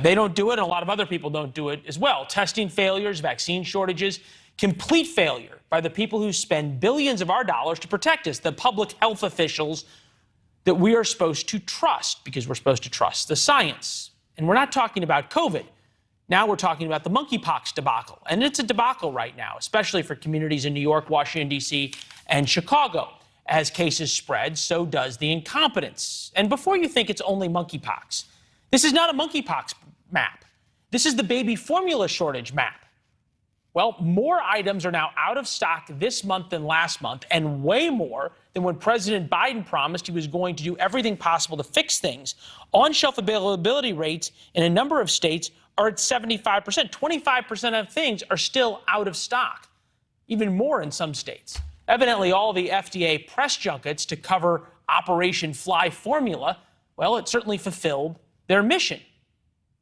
They don't do it, and a lot of other people don't do it as well. Testing failures, vaccine shortages, complete failure by the people who spend billions of our dollars to protect us, the public health officials that we are supposed to trust, because we're supposed to trust the science. And we're not talking about COVID. Now we're talking about the monkeypox debacle. And it's a debacle right now, especially for communities in New York, Washington, D.C., and Chicago. As cases spread, so does the incompetence. And before you think it's only monkeypox, this is not a monkeypox map. This is the baby formula shortage map. Well, more items are now out of stock this month than last month, and way more than when President Biden promised he was going to do everything possible to fix things. On-shelf availability rates in a number of states are at 75%. 25% of things are still out of stock, even more in some states. Evidently, all the FDA press junkets to cover Operation Fly Formula, well, it certainly fulfilled their mission.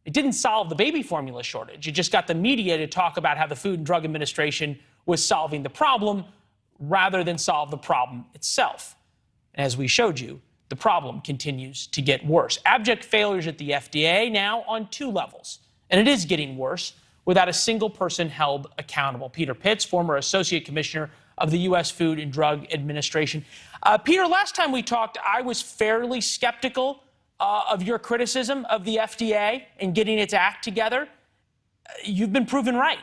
It didn't solve the baby formula shortage. It just got the media to talk about how the Food and Drug Administration was solving the problem rather than solve the problem itself. And as we showed you, the problem continues to get worse. Abject failures at the FDA now on 2 levels. And it is getting worse without a single person held accountable. Peter Pitts, former Associate Commissioner of the U.S. Food and Drug Administration. Peter, last time we talked, I was fairly skeptical of your criticism of the FDA in getting its act together. You've been proven right.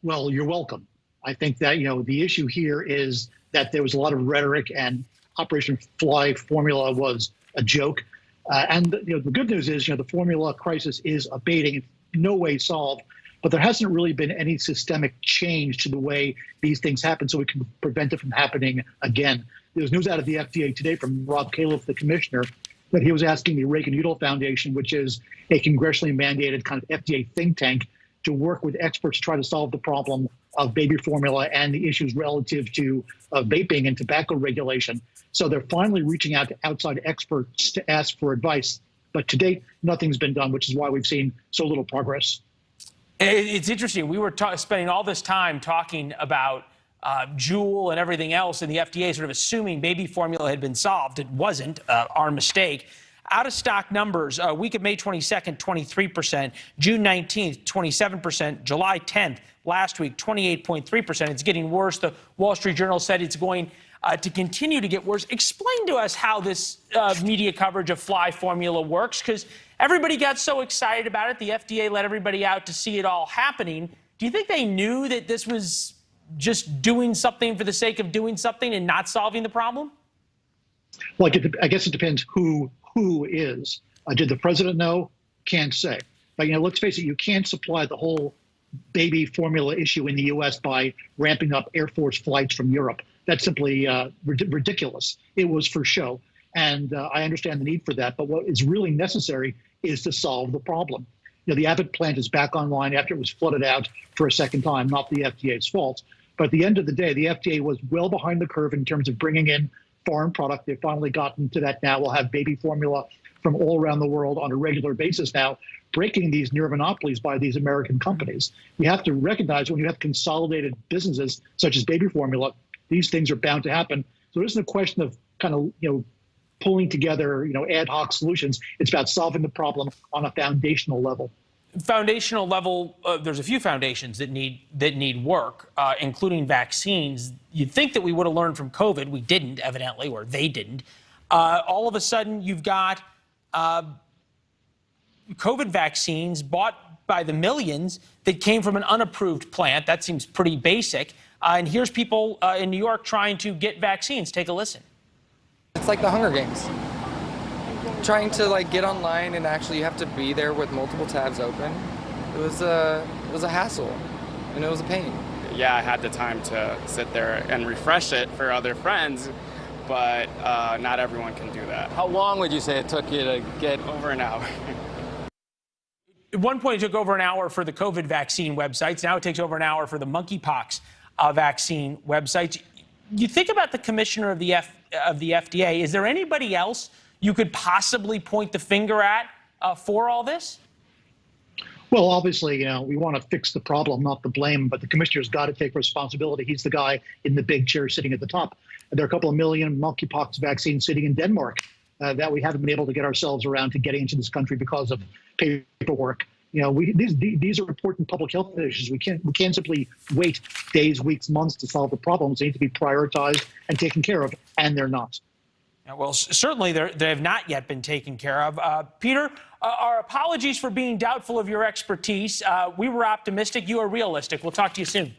Well, you're welcome. I think that, the issue here is that there was a lot of rhetoric and Operation Fly Formula was a joke. And the good news is, the formula crisis is abating. It's in no way solved, but there hasn't really been any systemic change to the way these things happen so we can prevent it from happening again. There's news out of the FDA today from Rob Califf, the commissioner, that he was asking the Reagan-Udall Foundation, which is a congressionally mandated kind of FDA think tank, to work with experts to try to solve the problem of baby formula and the issues relative to vaping and tobacco regulation. So they're finally reaching out to outside experts to ask for advice. But to date, nothing's been done, which is why we've seen so little progress. It's interesting. We were spending all this time talking about Juul and everything else, and the FDA sort of assuming baby formula had been solved. It wasn't, our mistake. Out of stock numbers, week of May 22nd, 23%, June 19th, 27%, July 10th, last week, 28.3%. It's getting worse. The Wall Street Journal said it's going to continue to get worse. Explain to us how this media coverage of Fly Formula works, because everybody got so excited about it. The FDA let everybody out to see it all happening. Do you think they knew that this was just doing something for the sake of doing something and not solving the problem? Well, I guess it depends who is. Did the president know? Can't say. But, let's face it, you can't supply the whole baby formula issue in the U.S. by ramping up Air Force flights from Europe. That's simply ridiculous. It was for show. And I understand the need for that. But what is really necessary is to solve the problem. The Abbott plant is back online after it was flooded out for a second time, not the FDA's fault. But at the end of the day, the FDA was well behind the curve in terms of bringing in foreign product. They've finally gotten to that now. We'll have baby formula from all around the world on a regular basis now, breaking these near monopolies by these American companies. You have to recognize when you have consolidated businesses such as baby formula, these things are bound to happen. So it isn't a question of kind of, pulling together, ad hoc solutions. It's about solving the problem on a foundational level. Foundational level, there's a few foundations that need work, including vaccines. You'd think that we would have learned from COVID. We didn't, evidently, or they didn't. All of a sudden, you've got COVID vaccines bought by the millions that came from an unapproved plant. That seems pretty basic. And here's people in New York trying to get vaccines. Take a listen. It's like the Hunger Games. Trying to get online and actually you have to be there with multiple tabs open. It was a hassle and it was a pain. Yeah, I had the time to sit there and refresh it for other friends, but not everyone can do that. How long would you say it took you to get? Over an hour. At one point, it took over an hour for the COVID vaccine websites. Now it takes over an hour for the monkeypox vaccine websites. You think about the commissioner of the FDA. Is there anybody else you could possibly point the finger at for all this? Well, obviously, we want to fix the problem, not the blame, but the commissioner's got to take responsibility. He's the guy in the big chair sitting at the top. And there are a couple of million monkeypox vaccines sitting in Denmark. that we haven't been able to get ourselves around to getting into this country because of paperwork. These are important public health issues. We can't simply wait days, weeks, months to solve the problems. They need to be prioritized and taken care of, and they're not. Well, certainly they have not yet been taken care of. Peter, our apologies for being doubtful of your expertise. We were optimistic. You are realistic. We'll talk to you soon.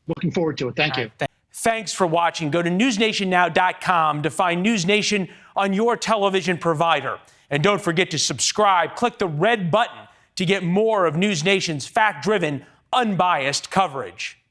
Looking forward to it. Thank you. Thanks for watching. Go to newsnationnow.com to find NewsNation on your television provider. And don't forget to subscribe. Click the red button to get more of NewsNation's fact-driven, unbiased coverage.